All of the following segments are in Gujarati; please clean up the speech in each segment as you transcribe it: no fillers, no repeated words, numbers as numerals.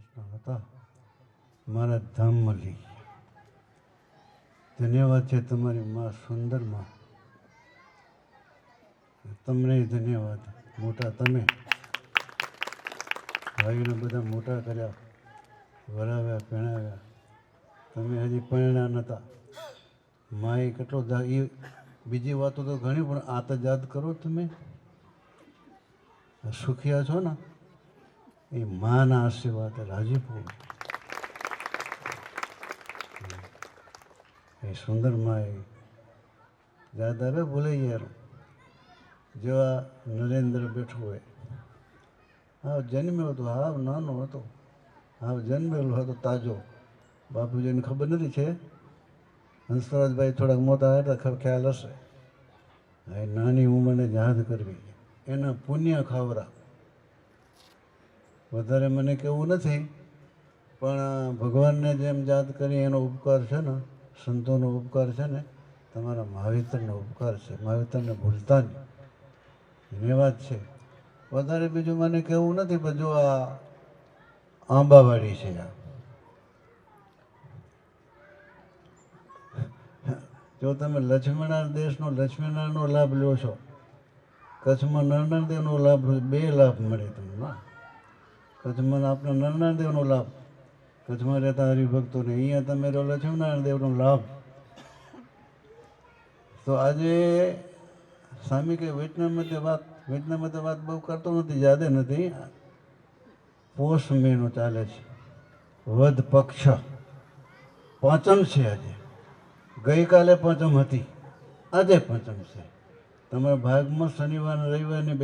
પ્રશ્ન હતા મારા ધામમાં લઈ ગયા. ધન્યવાદ છે તમારી માં સુંદર માં, તમને ધન્યવાદ. મોટા તમે ભાઈઓને બધા મોટા કર્યા, વરાવ્યા, પહેણાવ્યા. તમે હજી પરણ્યા નહોતા. માએ કેટલો એ બીજી વાતો તો ઘણી, પણ આ તો યાદ કરો. તમે સુખિયા છો ને એ માના આશીર્વાદ રાજીપુર. એ સુંદર માં એ યાદ આવે, ભૂલાઈ યાર. જો આ નરેન્દ્ર બેઠો હોય, હાવ જન્મ્યો હતો, હાવ નાનો હતો, હાવ જન્મેલો હતો તાજો. બાપુજીને ખબર નથી છે, હંસરાજભાઈ થોડાક મોટા હતા, ખ્યાલ હશે. એ નાની ઉંમરને યાદ કરવી, એના પુણ્ય ખાવરા. વધારે મને કેવું નથી, પણ ભગવાનને જેમ યાદ કરી એનો ઉપકાર છે ને, સંતોનો ઉપકાર છે ને, તમારા મહાવીરનો ઉપકાર છે. મહાવીરને ભૂલતા નહીં, ધન્યવાદ છે. વધારે બીજું મને કેવું નથી, પણ જો આ આંબાવાડી છે, જો તમે લક્ષ્મીનારાયણ દેશનો લક્ષ્મીનારાયણનો લાભ લો છો, કચ્છમાં નરનારાયણ દેવનો લાભ, બે લાભ મળે તમને. કચ્છમાં આપણા નરનારાયણ દેવનો લાભ, કચ્છમાં રહેતા હરિભક્તોને, અહીંયા તમે રહો લક્ષ્મીનારાયણ દેવનો લાભ. તો આજે સ્વામી કે વેચના વાત બહુ કરતો નથી, યાદે નથી. પોષ મહિનો ચાલે છે, વદ પક્ષ, પાંચમ છે આજે. ગઈકાલે પાંચમ હતી, આજે પાંચમ છે. તમારા ભાગમાં શનિવાર રવિવારની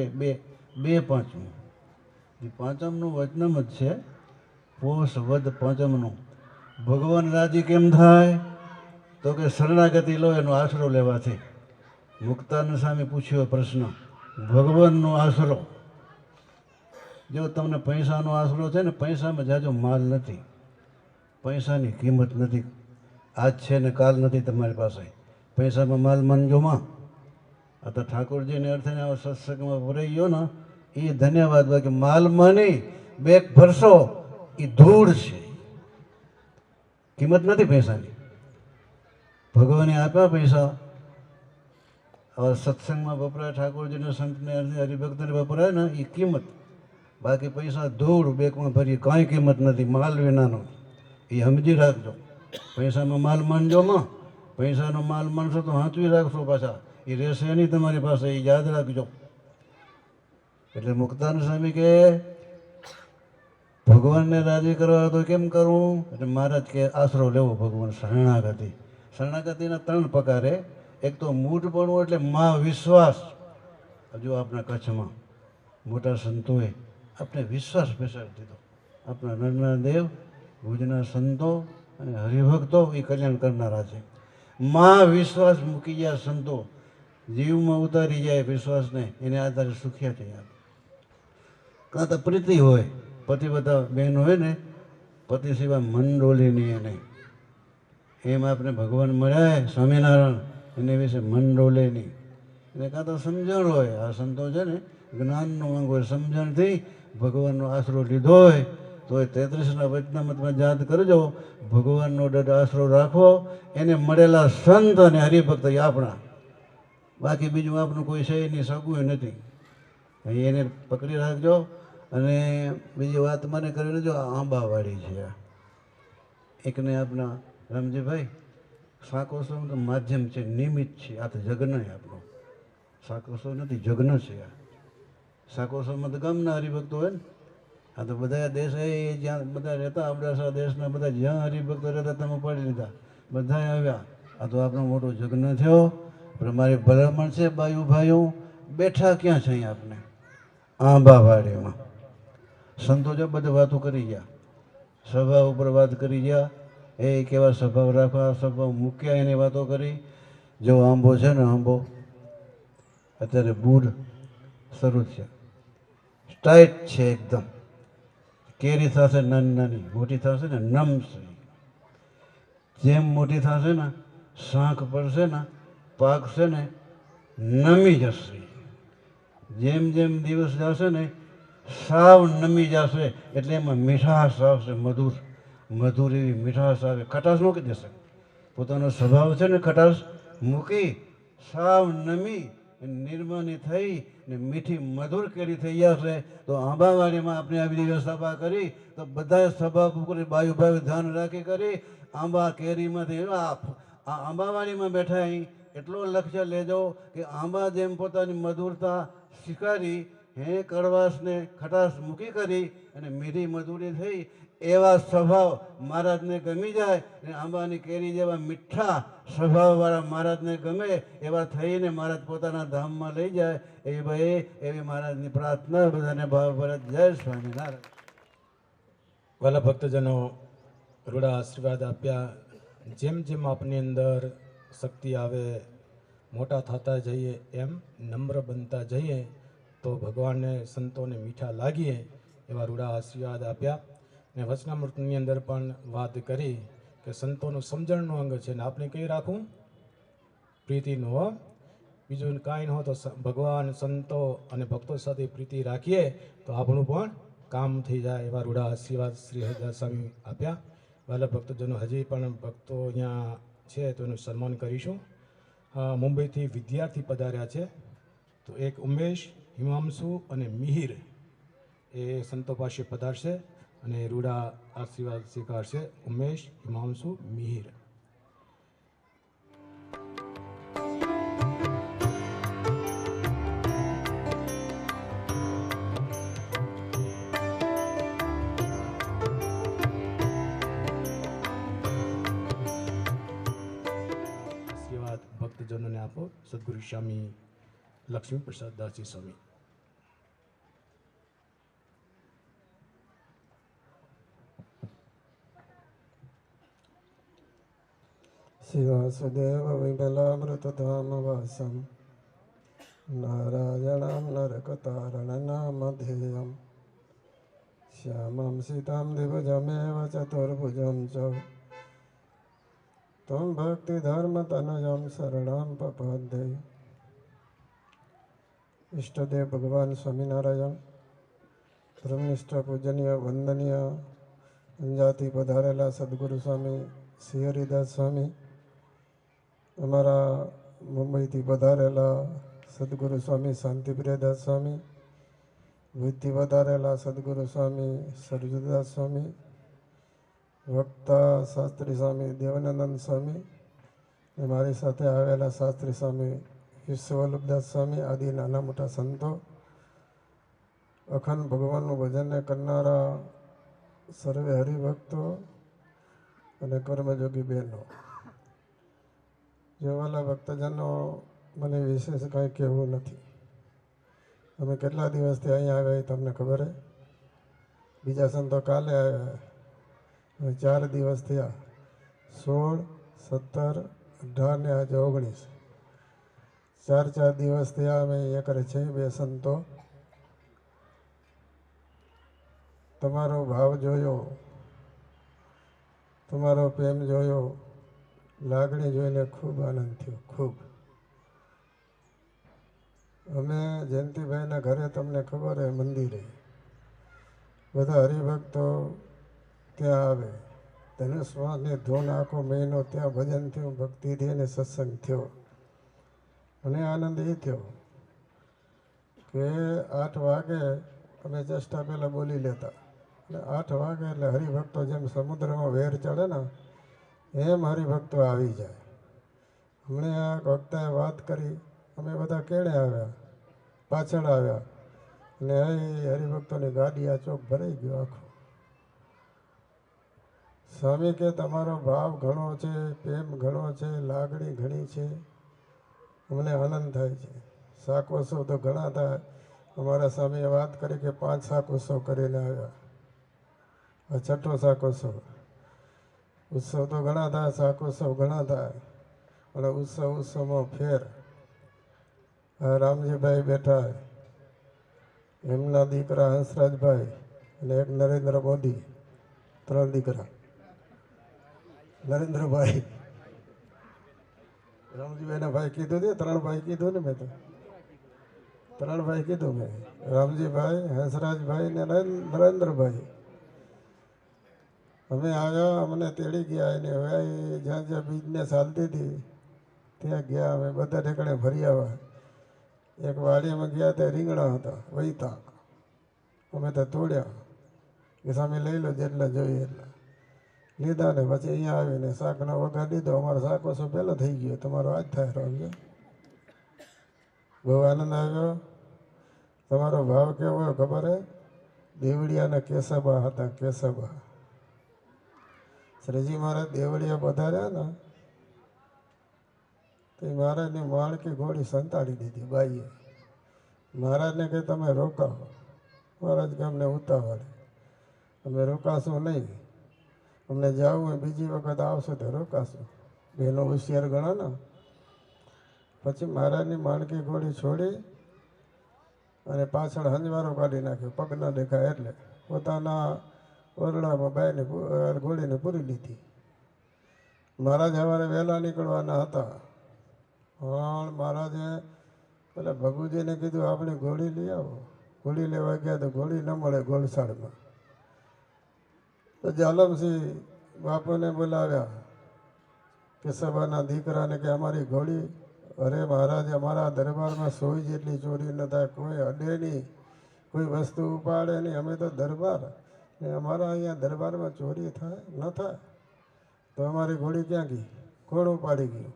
બે પાંચમું. એ પાંચમનું વચનમ જ છે, પોષ વદ પાંચમનું. ભગવાન રાજી કેમ થાય? તો કે શરણાગતિ લો, એનો આશરો લેવાથી. મુક્તાનંદ સ્વામી પૂછ્યો પ્રશ્ન, ભગવાનનો આશરો. જો તમને પૈસાનો આશરો છે ને, પૈસામાં જાજો માલ નથી, પૈસાની કિંમત નથી, આજ છે ને કાલ નથી તમારી પાસે. પૈસામાં માલ માનજોમાં. આ તો ઠાકોરજીને અર્થે આવા સત્સંગમાં ભરાઈ ગયો ને, એ ધન્યવાદ. બાકી માલ માની બેગ ભરશો એ ધૂળ છે, કિંમત નથી પૈસાની. ભગવાને આપ્યા પૈસા, હવે સત્સંગમાં વપરાય, ઠાકોરજીને સંતને હરિભક્તને વપરાય ને એ કિંમત. બાકી પૈસા ધૂળ, બેગમાં ભરી કાંઈ કિંમત નથી, માલ વિનાનો. એ સમજી રાખજો. પૈસામાં માલ માનજો માં, પૈસાનો માલ માનશો તો હાંચવી રાખશો પાછા, એ રહેશે નહીં તમારી પાસે, એ યાદ રાખજો. એટલે મુક્તાનંદ સ્વામી કે ભગવાનને રાજી કરવા તો કેમ કરવું? એટલે મહારાજ કે આશરો લેવો ભગવાન, શરણાગતિ. શરણાગતિના 3 પ્રકારે. એક તો મૂઢપણું, એટલે મા વિશ્વાસ. હજુ આપણા કચ્છમાં મોટા સંતોએ આપણે વિશ્વાસ બેસાડી દીધો. આપણા નરનારાયણ દેવ, ભુજના સંતો અને હરિભક્તો એ કલ્યાણ કરનારા છે. માં વિશ્વાસ મૂકી ગયા સંતો, જીવમાં ઉતારી જાય વિશ્વાસને, એને આધારે સુખ્યા છે. કાં તો પ્રીતિ હોય, પતિ બધા બહેનો હોય ને, પતિ સિવાય મન ડોલે નહીં એને. એમ આપણે ભગવાન મળ્યા સ્વામિનારાયણ, એને વિશે મન ડોલે નહીં. એને કાં તો સમજણ હોય, આ સંતો છે ને જ્ઞાનનો અંગ હોય, સમજણથી ભગવાનનો આશરો લીધો હોય તો એ 33ના વચનામૃતમાં યાદ કરજો. ભગવાનનો દઢ આશરો રાખવો, એને મળેલા સંત અને હરિભક્ત એ આપણા. બાકી બીજું આપણું કોઈ છે નહીં, સગું નથી. એને પકડી રાખજો. અને બીજી વાત મને કરી લેજો, આંબાવાડી છે એકને આપણા રામજીભાઈ. શાકોત્સવ તો માધ્યમ છે, નિમિત્ત છે. આ તો જગ્ન આપણો શાકોત્સવ નથી, જગ્ન છે આ. શાકોત્સવમાં તો ગામના હરિભક્તો હોય ને, આ તો બધા દેશ જ્યાં બધા રહેતા, અબડાસા દેશના બધા જ્યાં હરિભક્તો રહેતા તમે પડી લીધા, બધા આવ્યા. આ તો આપણો મોટો જગ્ન થયો. પણ મારી ભલામણ છે, બાયુ ભાઈઓ બેઠા ક્યાં છે અહીંયા આપણે? આંબાવાડીમાં. સંતો જો બધી વાતો કરી ગયા, સભા ઉપર વાત કરી ગયા, એ કેવા સ્વભાવ રાખવા, સ્વભાવ મૂક્યા, એની વાતો કરી. જો આંબો છે ને, આંબો અત્યારે બૂઢ શરૂ છે, ટાઈટ છે એકદમ. કેરી થશે નાની નાની, મોટી થશે ને નમશે. જેમ મોટી થશે ને, શાંખ પડશે ને, પાકશે ને, નમી જશે. જેમ જેમ દિવસ જશે ને સાવ નમી જશે એટલે એમાં મીઠાશ આવશે, મધુર મધુર એવી મીઠાશ આવે. ખટાશ મૂકી દેશે, પોતાનો સ્વભાવ છે ને ખટાશ મૂકી સાવ નમી નિર્માની થઈ ને મીઠી મધુર કેરી થઈ જશે. તો આંબાવાડીમાં આપણે આવી વ્યવસ્થા કરી તો બધા સભા કરી બાયુ ધ્યાન રાખી કરી આંબા કેરીમાંથી આ આંબાવાડીમાં બેઠા અહીં એટલો લક્ષ્ય લેજો કે આંબા જેમ પોતાની મધુરતા સ્વીકારી હે કડવાશને ખટાશ મૂકી કરી અને મીઠી મધુરી થઈ એવા સ્વભાવ મહારાજને ગમી જાય ને આંબાની કેરી જેવા મીઠા સ્વભાવવાળા મહારાજને ગમે એવા થઈને મહારાજ પોતાના ધામમાં લઈ જાય એવી મહારાજની પ્રાર્થના. બધાને ભાવ ભરત જય સ્વામિનારાયણ. વાલા ભક્તજનો, રૂડા આશીર્વાદ આપ્યા. જેમ જેમ આપની અંદર શક્તિ આવે, મોટા થતા જઈએ, એમ નમ્ર બનતા જઈએ તો ભગવાનને સંતોને મીઠા લાગીએ એવા રૂડા આશીર્વાદ આપ્યા. ને વચનામૃતની અંદર પણ વાત કરી કે સંતોનું સમજણનું અંગ છે ને આપણે કઈ રાખવું? પ્રીતિનું. હો, બીજું કાંઈ ન હોય તો ભગવાન, સંતો અને ભક્તો સાથે પ્રીતિ રાખીએ તો આપણું પણ કામ થઈ જાય. એવા રૂડા આશીર્વાદ શ્રી હરિદાસ સ્વામી આપ્યા. વાલા ભક્તજનો, હજી પણ ભક્તો અહીંયા છે તો એનું સન્માન કરીશું. મુંબઈથી વિદ્યાર્થી પધાર્યા છે, તો એક ઉમેશ, હિમાંશુ અને મિહિર એ સંતો પાસે પધારશે અને રૂડા આશીર્વાદ સ્વીકારશે. ઉમેશ, હિમાંશુ, મિહિર. આશીર્વાદ ભક્તજનોને આપો. સદગુરુ સ્વામી લક્ષ્મી પ્રસાદ દાસજી સ્વામી. શિવાસુદેવ વિમલામૃતધામવાસમ નારાયણમ નરકતારણનામધેયમ શ્યામં સીતાં દ્વિભુજમેવ ચતુર્ભુજં ચ ત્વં ભક્તિધર્મતનયં શરણં પપદ્યે. ઈષ્ટદેવ ભગવાન સ્વામિનારાયણ, ધર્મનિષ્ઠ પૂજનીય વંદનીય અંજાથી પધારેલા સદગુરુ સ્વામી શ્રી હરિદાસ સ્વામી, અમારા મુંબઈથી પધારેલા સદગુરુ સ્વામી શાંતિપ્રિયદાસ સ્વામી, ભુજથી પધારેલા સદગુરુ સ્વામી સરજુદાસ સ્વામી, વક્તા શાસ્ત્રી સ્વામી દેવાનંદ સ્વામી, અને મારી સાથે આવેલા શાસ્ત્રી સ્વામી વિશ્વવલ્લભદાસ સ્વામી આદિ નાના મોટા સંતો, અખંડ ભગવાનનું ભજનને કરનારા સર્વે હરિભક્તો અને કર્મયોગી બહેનો. જેવાલા ભક્તજનો, મને વિશેષ કાંઈ કહેવું નથી. અમે કેટલા દિવસથી અહીંયા આવ્યા એ તમને ખબર છે. બીજા સંતો કાલે આવ્યા, 4 દિવસ થયા. 16, 17, 18 ને આજે 19. 4 દિવસ થયા અમે અહીંયા કરે છે. 2 સંતો. તમારો ભાવ જોયો, તમારો પ્રેમ જોયો, લાગણી જોઈને ખૂબ આનંદ થયો. ખૂબ. અમે જયંતિભાઈના ઘરે તમને ખબર હે મંદિરે બધા હરિભક્તો ત્યાં આવે. ધનુષવાસની ધૂન આખો મહિનો ત્યાં ભજન થયું, ભક્તિ થઈ અને સત્સંગ થયો. મને આનંદ એ થયો કે 8 વાગે અમે ચેષ્ટા પહેલાં બોલી લેતા, અને 8 વાગે એટલે હરિભક્તો જેમ સમુદ્રમાં વેર ચડે ને એમ હરિભક્તો આવી જાય. હમણે આ વક્તાએ વાત કરી, અમે બધા કેળે આવ્યા, પાછળ આવ્યા, અને એ હરિભક્તોની ગાડી આ ચોક ભરાઈ ગયો આખો. સ્વામી કે તમારો ભાવ ઘણો છે, પ્રેમ ઘણો છે, લાગણી ઘણી છે, અમને આનંદ થાય છે. શાકોત્સવ તો ઘણા થાય. અમારા સ્વામીએ વાત કરી કે 5 શાકોત્સવ કરીને આવ્યા. આ 6ઠો શાકોત્સવ. ઉત્સવ તો ઘણા થાય, શાકોત્સવ ઘણા થાય, અને ઉત્સવમાં ફેર. રામજીભાઈ બેઠા, એમના દીકરા હંસરાજભાઈ અને એક નરેન્દ્ર મોદી, 3 દીકરા. નરેન્દ્રભાઈ, રામજીભાઈના ભાઈ કીધું ને, 3 ભાઈ કીધું ને મેં તો. ત્રણ ભાઈ કીધું મેં, રામજીભાઈ, હંસરાજભાઈ ને નરેન્દ્રભાઈ. અમે આવ્યા, અમને તેડી ગયા એને. હવે જ્યાં જ્યાં બિઝનેસ હાલતી હતી ત્યાં ગયા. અમે બધા ઠેકાણે ફરી આવ્યા. એક વાડીમાં ગયા ત્યાં રીંગણા હતા વૈતા, અમે તો તોડ્યા કે સામે લઈ લો જેટલા જોઈએ એટલા લીધા. ને પછી અહીંયા આવીને શાકનો વઘાર દીધો. અમારો શાક ઓછો પહેલો થઈ ગયો, તમારો આજ થાય સમજો. બહુ આનંદ આવ્યો. તમારો ભાવ કેવો હોય ખબર હે? દેવડિયાના કેશબા હતા, કેશબા. શ્રીજી મહારાજ દેવડિયા પધાર્યા ને તો મહારાજની માણકી ઘોડી સંતાડી દીધી બાઈએ. મહારાજને કહે તમે રોકાવો. મહારાજ કે અમને ઉતાવળે, અમે રોકાશું નહીં, અમને જવું હોય બીજી વખત આવશું તો રોકાશું. બેનો હોશિયાર ગણો ને. પછી મહારાજની માણકી ઘોડી છોડી અને પાછળ હંજવારો કાઢી નાખ્યો, પગ ન દેખાય એટલે. પોતાના ઓરડામાં બાઈને ઘોડીને પૂરી લીધી. મહારાજ સવારે વહેલા નીકળવાના હતા, પણ મહારાજે પેલા ભગુજીને કીધું આપણે ઘોડી લઈ આવો. ઘોડી લેવા ગયા તો ઘોડી ન મળે ગોળસાળમાં. તો જાલમસિંહ બાપુને બોલાવ્યા કે સભાના દીકરાને કે અમારી ઘોડી, અરે મહારાજ અમારા દરબારમાં સોય જેટલી ચોરી ન થાય, કોઈ અડે નહીં, કોઈ વસ્તુ ઉપાડે નહીં. અમે તો દરબાર ને અમારા અહીંયા દરબારમાં ચોરી થાય ન થાય તો અમારી ઘોડી ક્યાં ગઈ? કોણ ઉપાડી ગયું?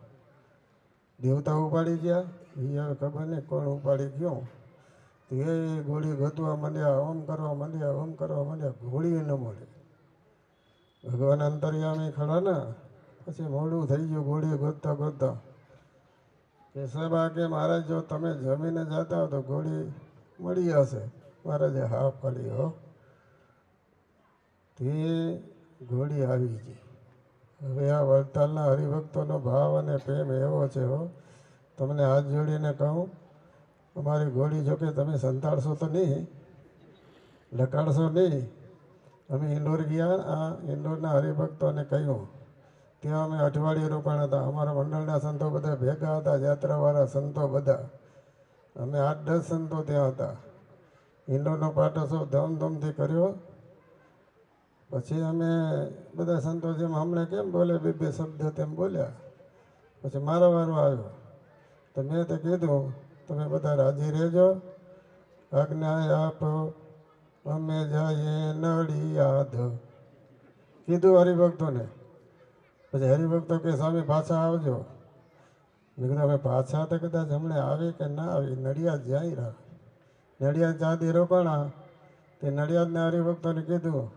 દેવતા ઉપાડી ગયા? એ હવે ખબર નહીં કોણ ઉપાડી ગયો. તો એ ઘોડી ગોતવા માંડ્યા, ઓમ કરવા માંડ્યા, ઓમ કરવા માંડ્યા, ઘોડી ન મળે. ભગવાન અંતર્યામી ખડા ને પછી મોડું થઈ ગયું. ઘોડી ગોતતા ગોતતા કેશબા કે મહારાજ જો તમે જમીને જતા હો તો ઘોડી મળી હશે. મહારાજે હા પાડી હો. તે ઘોડી આવી ગઈ. હવે આ વડતાલના હરિભક્તોનો ભાવ અને પ્રેમ એવો છે હો, તમને હાથ જોડીને કહું, અમારી ઘોડી જોકે તમે સંતાડશો તો નહીં, લકાડશો નહીં. અમે ઇન્દોર ગયા, આ ઇન્દોરના હરિભક્તોને કહ્યું, ત્યાં અમે અઠવાડિયે રોકાણ હતા. અમારા મંડળના સંતો બધા ભેગા હતા, યાત્રાવાળા સંતો બધા. અમે 8-10 સંતો ત્યાં હતા. ઇન્દોરનો પાટોત્સવ ધામધૂમથી કર્યો. પછી અમે બધા સંતો જેમ હમણાં કેમ બોલે બે શબ્દ તેમ બોલ્યા. પછી મારો વારો આવ્યો તો મેં તો કીધું તમે બધા રાજી રહેજો, આજ્ઞા આપો, અમે જઈએ નડિયાદ, કીધું હરિભક્તોને. પછી હરિભક્તો કે સ્વામી પાછા આવજો. મેં કીધું અમે પાછા તો કદાચ હમણાં આવી કે ના આવી, નડિયાદ જાય રહ્યા. નડિયાદ ચાંદી રોકાણા તે નડિયાદના હરિભક્તોને કીધું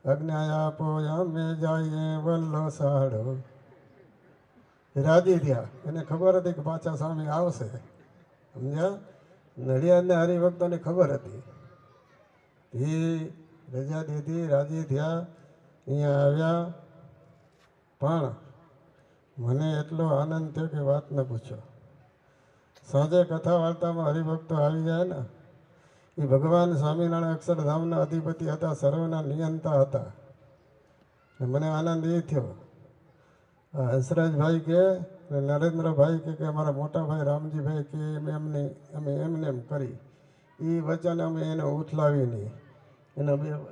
આજ્ઞા આપો, અમે જઈએ વલ્લસાડ. રાજી થયા. એને ખબર હતી કે પાછા સ્વામી આવશે, સમજ્યા? નડિયાદના હરિભક્તોને ખબર હતી. એ રજા દીધી, રાજી થયા, અહીંયા આવ્યા. પણ મને એટલો આનંદ થયો કે વાત ન પૂછો. સાંજે કથા વાર્તામાં હરિભક્તો આવી જાય ને, એ ભગવાન સ્વામિનારાયણ અક્ષરધામના અધિપતિ હતા, સર્વના નિયંતા હતા. ને મને આનંદ એ થયો. હંસરાજભાઈ કે નરેન્દ્રભાઈ કે અમારા મોટા ભાઈ રામજીભાઈ કે અમે એમને એમ કરી. એ વચન અમે એને ઉથલાવી નહીં.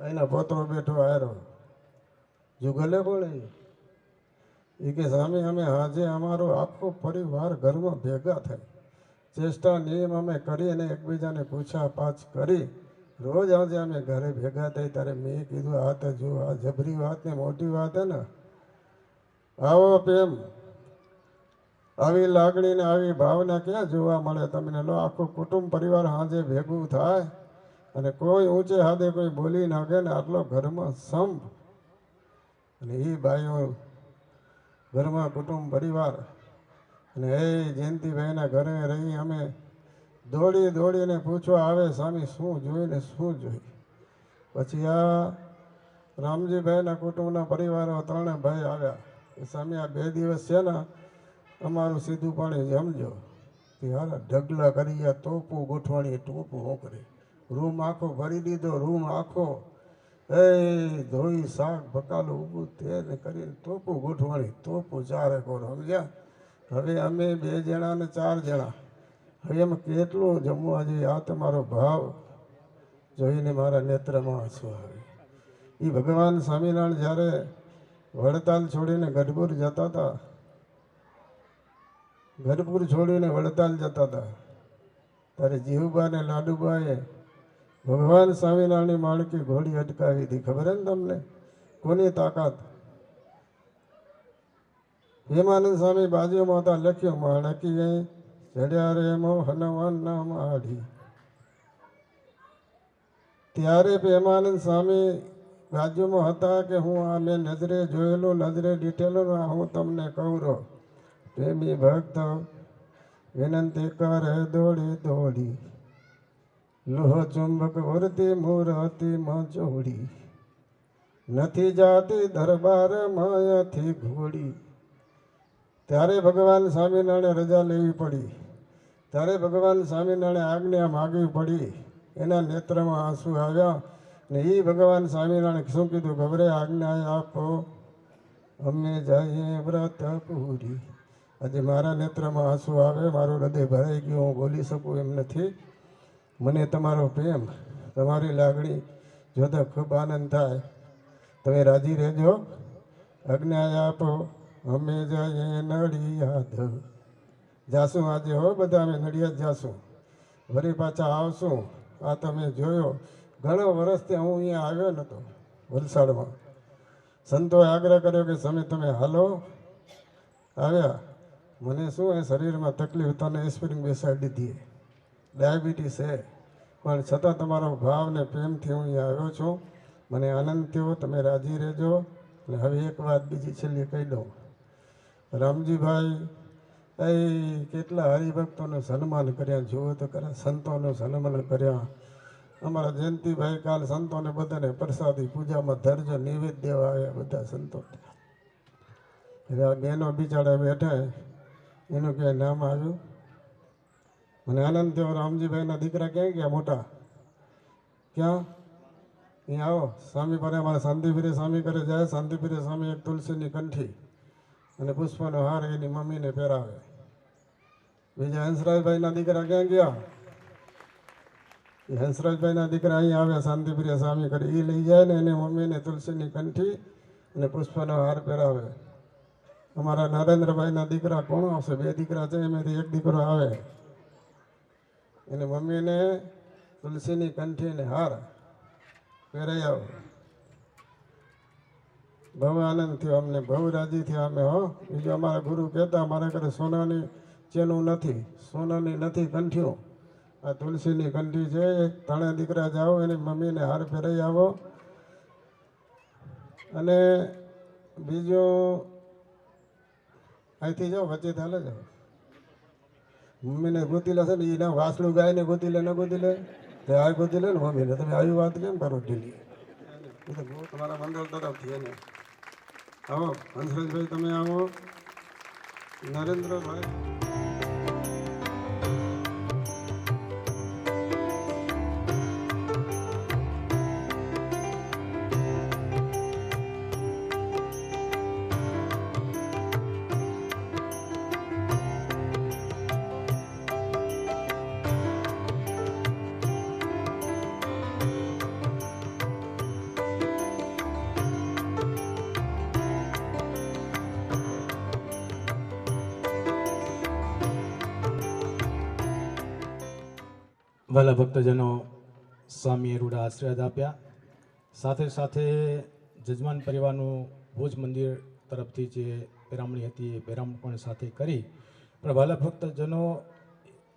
એના પોતરો બેઠો આવ્યો, જુગલે કોણ એ કે સ્વામી અમે આજે અમારો આખો પરિવાર ઘરમાં ભેગા થાય, ચેષ્ટા નિયમ અમે કરી અને એકબીજાને પૂછા પાછ કરી રોજ આજે અમે ઘરે ભેગા થઈ. ત્યારે મેં કીધું આ તો જો આ જબરી વાત ને મોટી વાત હે ને. આવો પ્રેમ, આવી લાગણી ને આવી ભાવના ક્યાં જોવા મળે તમને? લો આખું કુટુંબ પરિવાર સાંજે ભેગું થાય અને કોઈ ઊંચે હાથે કોઈ બોલી નાખે ને આટલો ઘરમાં સંપ. અને એ ભાઈઓ ઘરમાં કુટુંબ પરિવાર અને એ જયંતિભાઈના ઘરે રહી અમે દોડી દોડીને પૂછવા આવે સ્વામી શું જોઈને શું જોઈ. પછી આ રામજીભાઈના કુટુંબના પરિવારો ત્રણે ભાઈ આવ્યા કે સ્વામી આ 2 દિવસ છે ને અમારું સીધું પાણી જમજો. યાર ઢગલા કરી ગયા, તોપું ગોઠવાણી, ટોપું હોકરી, રૂમ આખો ભરી દીધો, રૂમ આખો એ ધોઈ શાક બકાલું ઊભું તેને કરીને તોપું ગોઠવાણી, તોપું 4 કોર, સમજ્યા? હવે અમે 2 જણા ને 4 જણા હવે એમ કેટલું જમવા જોઈએ, આ તમારો ભાવ જોઈને મારા નેત્રમાં આંસુ આવે. એ ભગવાન સ્વામિનારાયણ જ્યારે વડતાલ છોડીને ગઢપુર જતા હતા, ગઢપુર છોડીને વડતાલ જતા હતા, ત્યારે જીવુબા અને લાડુબાએ ભગવાન સ્વામિનારાયણની માણકી ઘોડી અટકાવી હતી. ખબર હે ને તમને? કોની તાકાત? હેમાનંદ સ્વામી બાજુમાં હતા, લખ્યું માણકી ચડ્યા રે મોહનવન માડી. ત્યારે પ્રેમાનંદ સ્વામી બાજુમાં હતા કે હું આ મેં નજરે જોયેલું, નજરે દીઠેલું, હું તમને કહું રહો. પ્રેમી ભક્ત વિનંતી કરે દોડી દોડી, લોહ ચુંબક વરતી મૂરતી મચોડી, નથી જાતી દરબાર માયાથી ઘોડી. ત્યારે ભગવાન સ્વામિનારાયણ રજા લેવી પડી, ત્યારે ભગવાન સ્વામિનારાયણ આજ્ઞા માગવી પડી. એના નેત્રમાં આંસુ આવ્યા ને એ ભગવાન સ્વામિનારાયણ શું કીધું ખબર? આજ્ઞા આપો અમે જઈએ વ્રત પૂરી. આજે મારા નેત્રમાં આંસુ આવે, મારું હૃદય ભરાઈ ગયું, હું બોલી શકું એમ નથી. મને તમારો પ્રેમ, તમારી લાગણી જોતા ખૂબ આનંદ થાય. તમે રાજી રહેજો. આજ્ઞા આપો અમે જઈએ નડિયાદ. જાશું આજે હો બધા, અમે નડિયાદ જાશું, વળી પાછા આવશું. આ તમે જોયો, ઘણા વર્ષથી હું અહીંયા આવ્યો નહોતો વલસાડમાં. સંતોએ આગ્રહ કર્યો કે તમે હાલો. આવ્યા. મને શું એ શરીરમાં તકલીફ, તને સ્પ્રિંગ બેસાડી દીધી, ડાયાબિટીસ છે, પણ છતાં તમારો ભાવ ને પ્રેમથી હું અહીંયા આવ્યો છું. મને આનંદ થયો, તમે રાજી રહેજો. અને હવે એક વાત બીજી છેલ્લી કહી દઉં. રામજીભાઈ એ કેટલા હરિભક્તોનું સન્માન કર્યા, જુઓ તો ખરા, સંતોનું સન્માન કર્યા. અમારા જયંતિભાઈ કાલ સંતોને બધાને પ્રસાદી પૂજામાં ધરજો, નિવેદ દેવા આવ્યા બધા સંતો. એટલે આ બહેનો બિચારા બેઠા, એનું ક્યાંય નામ આવ્યું. મને આનંદ થયો. રામજીભાઈના દીકરા ક્યાં ગયા મોટા? ક્યાં? અહીંયા આવો. સ્વામી પર અમારા શાંતિપ્રિય સ્વામી કરે જાય. શાંતિપ્રિય સ્વામી એક તુલસીની કંઠી અને પુષ્પનો હાર એની મમ્મીને પહેરાવે. બીજા હંસરાજભાઈના દીકરા ક્યાં ગયા? એ હંસરાજભાઈના દીકરા અહીંયા આવ્યા, શાંતિપ્રિય સ્વામી કરે. એ લઈ જાય ને એને મમ્મીને તુલસીની કંઠી અને પુષ્પનો હાર પહેરાવે. અમારા નરેન્દ્રભાઈના દીકરા કોણ આવશે? બે દીકરા છે, એમાંથી એક દીકરો આવે, એને મમ્મીને તુલસીની કંઠી ને હાર પહેરાઈ આવો. બહુ આનંદ થયો અમને, બહુ રાજી થયા અમે. હો, બીજું અમારા ગુરુ કહેતા, મારા ઘરે સોનાની ચેનું નથી, સોનાની નથી કંઠીઓ, આ તુલસીની કંઠી છે. ત્રણે દીકરા જાઓ, એની મમ્મીને હાર પહેરાઈ આવો. અને બીજું અહીંથી જાઓ, વચ્ચે ચાલે જાઓ. મમ્મીને ગોતી લેશે ને, એના વાસણું ગાયને ગોતી લે, ન ગોતી લે, તે આ ગોતી લે ને મમ્મીને. તમે આવી વાત કેમ કરો ઢીલી? એ તો બહુ તમારા મંદિર તરફથી એને આવો. હંસરાજભાઈ તમે આવો. નરેન્દ્રભાઈ વાલા ભક્તજનો, સ્વામીએ રૂડા આશીર્વાદ આપ્યા. સાથે સાથે જજમાન પરિવારનું ભુજ મંદિર તરફથી જે પેરામણી હતી એ પેરામણી પણ સાથે કરી. પણ વાલા ભક્તજનો,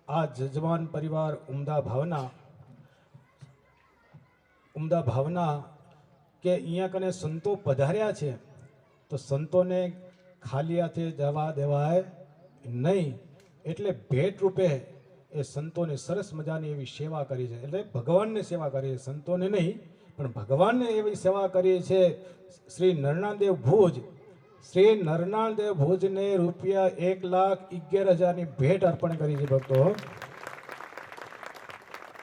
આ જજમાન પરિવાર ઉમદા ભાવના કે અહીંયા કને સંતો પધાર્યા છે તો સંતોને ખાલી હાથે જવા દેવાય નહીં. એટલે ભેટ રૂપે એ સંતોને સરસ મજાની એવી સેવા કરી છે. એટલે ભગવાનને સેવા કરી છે, સંતોને નહીં પણ ભગવાનને એવી સેવા કરી છે. શ્રી નરનાદેવ ભુજ, શ્રી નરનાદેવ ભુજને રૂપિયા 1,11,000ની ભેટ અર્પણ કરી છે ભક્તો.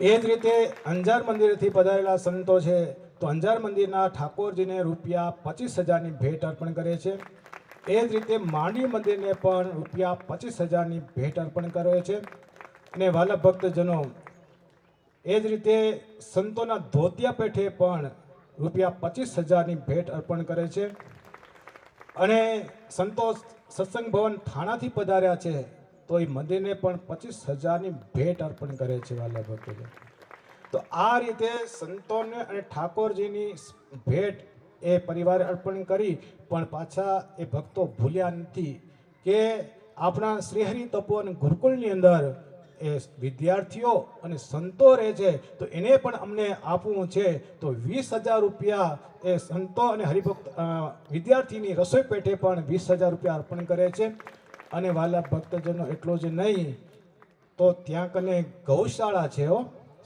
એ જ રીતે અંજાર મંદિરથી પધારેલા સંતો છે તો અંજાર મંદિરના ઠાકોરજીને રૂપિયા 25,000ની ભેટ અર્પણ કરે છે. એ જ રીતે માંડવી મંદિરને પણ રૂપિયા 25,000ની ભેટ અર્પણ કરે છે. અને વાલા ભક્તજનો, એ જ રીતે સંતોના ધોતિયા પેઠે પણ ₹25,000ની ભેટ અર્પણ કરે છે. અને સંતો સત્સંગ ભવન થાણાથી પધાર્યા છે તો એ મંદિરને પણ 25,000ની ભેટ અર્પણ કરે છે વાલા ભક્તજનો. તો આ રીતે સંતોને અને ઠાકોરજીની ભેટ એ પરિવારે અર્પણ કરી, પણ પાછા એ ભક્તો ભૂલ્યા નથી કે આપણા શ્રીહરિ તપોવન ગુરુકુળની અંદર એ વિદ્યાર્થીઓ અને સંતો રહે છે, તો એને પણ અમને આપવું છે. તો ₹20,000 એ સંતો અને હરિભક્ત વિદ્યાર્થીની રસોઈ પેટે પણ ₹20,000 અર્પણ કરે છે. અને વાલા ભક્તજનો, એટલો જ નહીં, તો ત્યાં કને ગૌશાળા છે હો.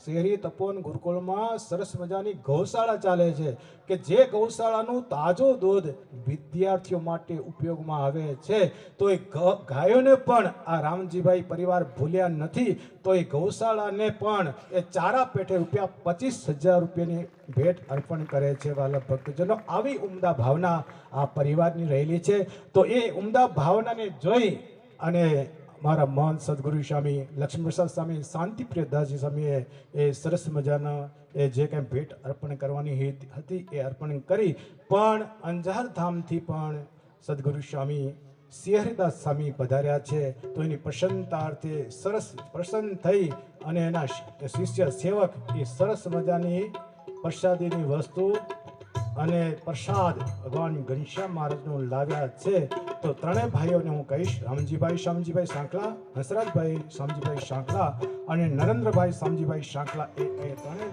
શહેરી તપોવન ગુરુકુળમાં સરસ મજાની ગૌશાળા ચાલે છે કે જે ગૌશાળાનું તાજું દૂધ વિદ્યાર્થીઓ માટે ઉપયોગમાં આવે છે. તો એ ગાયોને પણ આ રામજીભાઈ પરિવાર ભૂલ્યા નથી. તો એ ગૌશાળાને પણ એ ચારા પેટે ₹25,000ની ભેટ અર્પણ કરે છે વાલા ભક્તજનો. આવી ઉમદા ભાવના આ પરિવારની રહેલી છે. તો એ ઉમદા ભાવનાને જોઈ અને મારા મહંત સદગુરુ સ્વામી લક્ષ્મીપ્રસાદ સ્વામી, શાંતિપ્રિય દાસજી સ્વામીએ એ સરસ મજાના એ જે કંઈ ભેટ અર્પણ કરવાની હતી એ અર્પણ કરી. પણ અંજાર ધામથી પણ સદગુરુ સ્વામી સિંહરિદાસ સ્વામી પધાર્યા છે. તો એની પ્રસન્નતાર્થે સરસ પ્રસન્ન થઈ અને એના શિષ્ય સેવક એ સરસ મજાની પ્રસાદીની વસ્તુ અને પ્રસાદ ભગવાન ઘનશ્યામ મહારાજનું લાવ્યા છે. તો ત્રણેય ભાઈઓને હું કહીશ, રામજીભાઈ શામજીભાઈ સાંકલા, હંસરાજભાઈ શામજીભાઈ સાંકલા અને નરેન્દ્રભાઈ શામજીભાઈ સાંકલા, એ ત્રણેય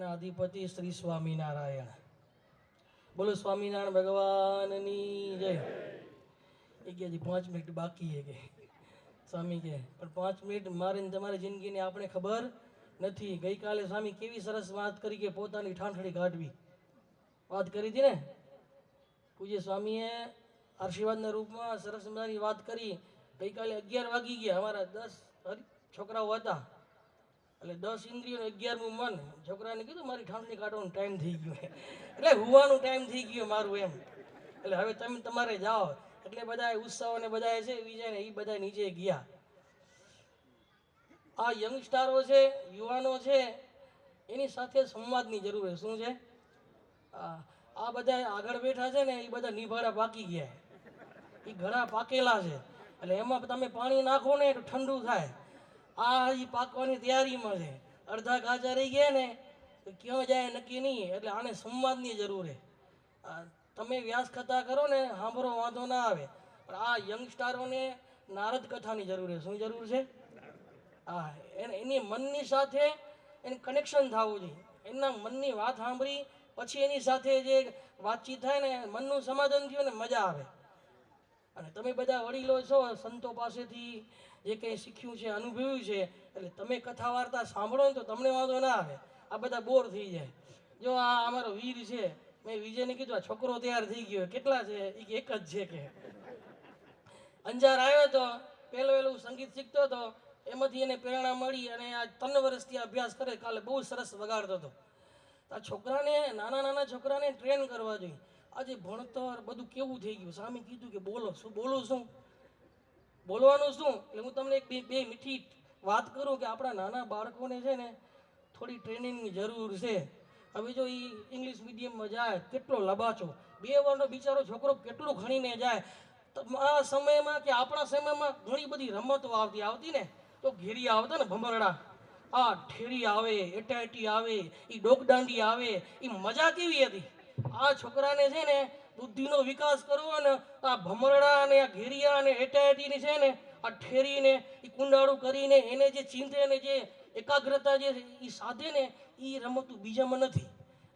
અધિપતિ શ્રી સ્વામિનારાયણ. બોલો સ્વામિનારાયણ ભગવાનની જય. એ કે હજી 5 મિનિટ બાકી છે કે સ્વામી કે, પણ 5 મિનિટ મારી ને તમારી જિંદગીની આપણે ખબર નથી. ગઈકાલે સ્વામી કેવી સરસ વાત કરી કે પોતાની ઠાંઠડી કાઢવી વાત કરી હતી ને. પૂજ્ય સ્વામીએ આશીર્વાદના રૂપમાં સરસ મજાની વાત કરી. ગઈકાલે 11 વાગી ગયા. અમારા 10 છોકરાઓ હતા, એટલે 10 ઇન્દ્રિયો 11મું મન. છોકરાને કીધું મારી ઠાંઠણી કાઢવાનો ટાઈમ થઈ ગયો, એટલે હુવાનો ટાઈમ થઈ ગયો મારું એમ. એટલે હવે તમે તમારે જાઓ. એટલે બધા ઉત્સવ ને બધા છે બીજા ને એ બધા નીચે ગયા. આ યંગસ્ટારો છે, યુવાનો છે, એની સાથે સંવાદની જરૂર છે. શું છે? આ બધા આગળ બેઠા છે ને એ બધા નિભાડા પાકી ગયા, એ ઘણા પાકેલા છે. એટલે એમાં તમે પાણી નાખો ને તો ઠંડુ થાય. આ હજી પાકવાની તૈયારીમાં છે. અડધા કાચા રહી ગયા ને તો ક્યાં જાય નક્કી નહીં. એટલે આને સંવાદની જરૂર છે. તમે વ્યાસ કથા કરો ને સાંભળો વાંધો ના આવે, પણ આ યંગસ્ટારોને નારદ કથાની જરૂર છે. શું જરૂર છે? હા, એની મનની સાથે એનું કનેક્શન થવું જોઈએ. એના મનની વાત સાંભળી પછી એની સાથે જે વાતચીત થાય ને મનનું સમાધાન થયું ને મજા આવે. અને તમે બધા વડીલો છો, સંતો પાસેથી જે કંઈ શીખ્યું છે, અનુભવ્યું છે, એટલે તમે કથા વાર્તા સાંભળો ને તો તમને વાંધો ના આવે. આ બધા બોર થઈ જાય. જો આ અમારો વીર છે, મેં વિજયને કીધું આ છોકરો તૈયાર થઈ ગયો. કેટલા છે? એ કે એક જ છે. કે અંજાર આવ્યો તો પહેલું સંગીત શીખતો હતો, એમાંથી એને પ્રેરણા મળી અને આ 3 વર્ષથી અભ્યાસ કરે. કાલે બહુ સરસ વગાડતો હતો. આ છોકરાને, નાના છોકરાને ટ્રેન કરવા જોઈએ. આજે ભણતર બધું કેવું થઈ ગયું. સામે કીધું કે બોલો. શું બોલું? શું બોલવાનું? શું? એટલે હું તમને એક બે મીઠી વાત કરું કે આપણા નાના બાળકોને છે ને થોડી ટ્રેનિંગની જરૂર છે. હવે જો એ ઇંગ્લિશ મીડિયમમાં જાય, કેટલો લબાચો, 2 વર્ષનો બિચારો છોકરો કેટલું ઘણીને જાય. આ સમયમાં કે આપણા સમયમાં ઘણી બધી રમતો આવતી ને, તો ઘેરિયા આવતા ને, ભમરડા, આ ઠેરી આવે, એટાટી આવે, એ ડોકદાંડી આવે, એ મજા કેવી હતી. આ છોકરાને છે ને બુદ્ધિનો વિકાસ કરવો ને, આ ભમરડા અને આ ઘેરિયા અને એટાટીની છે ને આ ઠેરીને એ કુંડાળું કરીને એને જે ચિંતે ને જે એકાગ્રતા જે એ સાધે ને, એ રમતું બીજામાં નથી.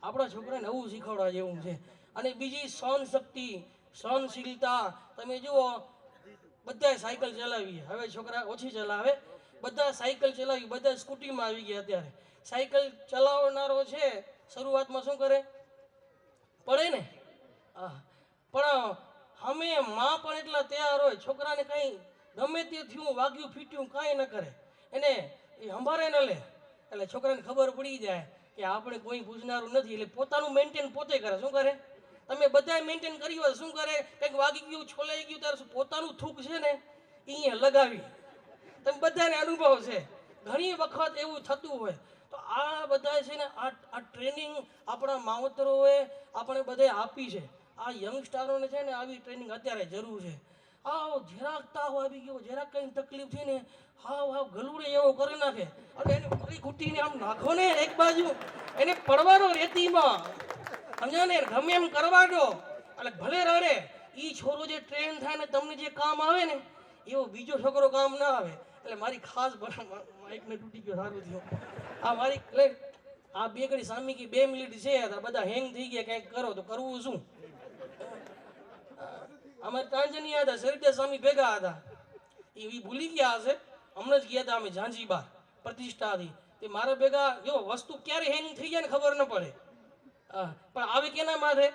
આપણા છોકરાને નવું શીખવાડવા જેવું છે. અને બીજી સહન શક્તિ, સહનશીલતા. તમે જુઓ, બધા સાયકલ ચલાવીએ, હવે છોકરા ઓછી ચલાવે, બધા સાયકલ ચલાવી, બધા સ્કૂટીમાં આવી ગયા. અત્યારે સાયકલ ચલાવનારો છે શરૂઆતમાં શું કરે? પડે ને. હા, પણ અમે માં પણ એટલા તૈયાર હોય, છોકરાને કંઈ ગમે તે થયું, વાગ્યું ફીટ્યું, કાંઈ ન કરે, એને એ સંભાળે ન લે. એટલે છોકરાને ખબર પડી જાય કે આપણે કોઈ પૂછનારું નથી. એટલે પોતાનું મેન્ટેન પોતે કરે. શું કરે? તમે બધાએ મેન્ટેન કરી હોય, શું કરે? કંઈક વાગી ગયું, છોલાઈ ગયું, ત્યારે પોતાનું થૂક છે ને એ અહીંયા લગાવી. તમે બધાને અનુભવ છે, ઘણી વખત એવું થતું હોય. તો આ બધા છે ને આ ટ્રેનિંગ આપણા માવતરોએ આપણે બધાએ આપી છે. આ યંગસ્ટારોને છે ને આવી ટ્રેનિંગ અત્યારે જરૂર છે. જરાક તાવ આવી ગયો, જરાક કંઈ તકલીફ થઈ ને હાવ ગલુડે એવો કરી નાખે. અને એને ફરી ઘૂંટીને આમ નાખો ને એક બાજુ, એને પડવાનો રેતીમાં, સમજો ને, ગમે એમ કરવા દો, એટલે ભલે રડે. એ છોરો જે ટ્રેન થાય ને તમને જે કામ આવે ને એવો બીજો છોકરો કામ ના આવે. એટલે મારી ખાસ માઇકને તૂટી ગયો, સારું થયું. આ મારી એટલે આ બે ઘડી સામી કે 2 મિનિટ છે, બધા હેંગ થઈ ગયા, કંઈક કરો તો કરવું શું? અમારે તાંજનિયા હતા, સરિતા સ્વામી ભેગા હતા. એ ભૂલી ગયા હશે. હમણાં જ ગયા હતા અમે ઝાંઝીબાર પ્રતિષ્ઠાથી. તે મારા ભેગા જો વસ્તુ ક્યારે હેંગ થઈ જાય ને ખબર ન પડે. પણ આવે કેના માથે?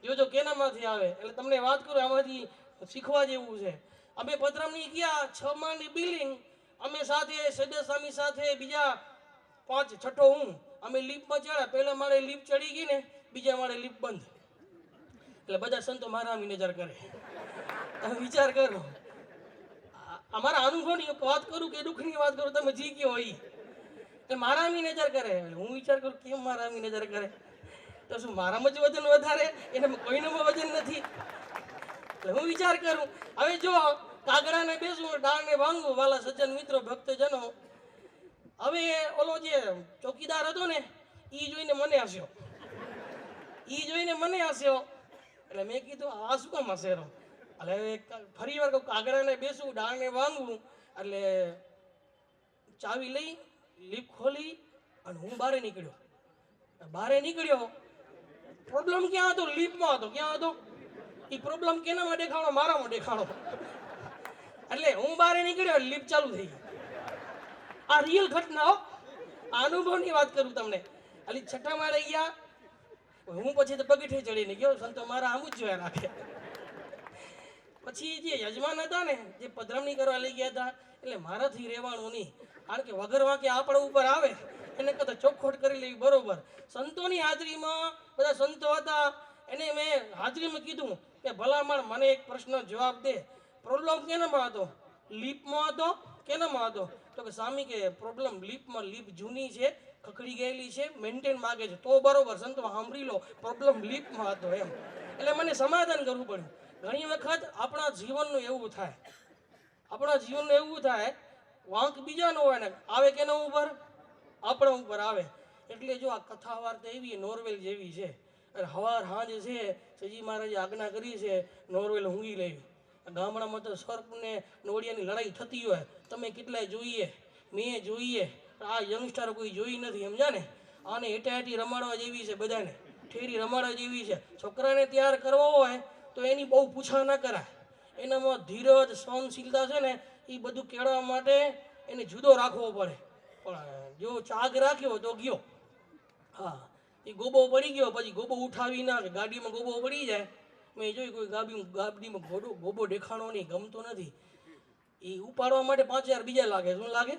જોજો કેના માથે આવે. એટલે તમને વાત કરું, આમાંથી શીખવા જેવું છે. અમે પધરામણી ગયા, 6 માળની બિલ્ડિંગ, અમે સાથે સરિતા સ્વામી સાથે બીજા 5 છઠ્ઠો હું, અમે લિફ્ટમાં ચડ્યા. પહેલા માળે લિફ્ટ ચડી ગઈ ને, બીજા માળે લિફ્ટ બંધ. એટલે બધા સંતો મારા નજર કરે. તમે વિચાર કરો, અમારા અનુભવની વાત કરું કે દુઃખની વાત કરું, તમે જી ગયો હોય એટલે મારા નજર કરે. હું વિચાર કરું કેમ મારા નજર કરે? તો શું મારામાં જ વજન વધારે, એને કોઈનામાં વજન નથી? એટલે હું વિચાર કરું, હવે જો કાગડાને બેસું, ડાળને ભાંગું, વાલા સજ્જન મિત્રો, ભક્તજનો. હવે ઓલો જે ચોકીદાર હતો ને, એ જોઈને મને હસ્યો. એટલે મેં કીધું આ શું કામ હસેરો? એટલે ફરી વાર કાગડાને બેસું, ડાળને ભાંગું, એટલે ચાવી લઈ લીપ ખોલી અને હું બહાર નીકળ્યો. પ્રોબ્લેમ ક્યાં હતો? લીપમાં હતો. ક્યાં હતો એ પ્રોબ્લેમ? કેનામાં દેખાણો? મારામાં દેખાણો. એટલે હું બહાર નીકળ્યો, લીપ ચાલુ થઈ ગઈ. આ રિયલ ઘટના હો, આ અનુભવની વાત કરું તમને. એટલે 6ઠા માળે ગયા, હું પછી તો પગીઠે ચડીને ગયો. સંતો મારા આમ જ જોયા રાખે. પછી જે યજમાન હતા ને, જે પધરામણી કરવા લઈ ગયા હતા, એટલે મારાથી રહેવાનું નહીં. કારણ કે વગર વાંકે આપણા ઉપર આવે એને કદાચ ચોખવટ કરી લેવી બરોબર. સંતોની હાજરીમાં બધા સંતો હતા, એને મેં હાજરીમાં કીધું કે ભલામણ મને એક પ્રશ્ન જવાબ દે, પ્રોબ્લેમ કેનામાં હતો? લીપમાં હતો? કેનામાં હતો? તો કે સ્વામી કે પ્રોબ્લેમ લીપમાં, લીપ જૂની છે, ખખડી ગયેલી છે, મેન્ટેન માગે છે, તો બરોબર સંતો સાંભળી લો, પ્રોબ્લેમ લીપમાં હતો એમ. એટલે મને સમાધાન કરવું પડ્યું. ઘણી વખત આપણા જીવનનું એવું થાય, વાંક બીજાનો હોય ને આવે કેના ઉપર? આપણા ઉપર આવે. એટલે જો આ કથા વાર્તા એવી નોરવેલ જેવી છે. અને હવાર સાંજ છે સજી મહારાજે આજ્ઞા કરી છે નોરવેલ ઊંઘી લેવી. ગામડામાં તો સર્પને નોળિયાની લડાઈ થતી હોય, તમે કેટલાય જોઈએ, મેં જોઈએ, આ યંગસ્ટર કોઈ જોઈ નથી, સમજ્યા ને? આને હેટાહેટી રમાડવા જેવી છે, બધાને ઠેરી રમાડવા જેવી છે. છોકરાને તૈયાર કરવો હોય તો એની બહુ પૂછા ના કરાય. એનામાં ધીરજ, સહનશીલતા છે ને, એ બધું કેળવવા માટે એને જુદો રાખવો પડે. પણ જો ચાગ રાખ્યો તો ગયો. હા, એ ગોબો પડી ગયો, પછી ગોબો ઉઠાવી ના, ગાડીમાં ગોબો પડી જાય. મેં જોઈ કોઈ ગાડીમાં ગોબો દેખાણો નહીં, ગમતો નથી. એ ઉપાડવા માટે 5000 બીજા લાગે. શું લાગે?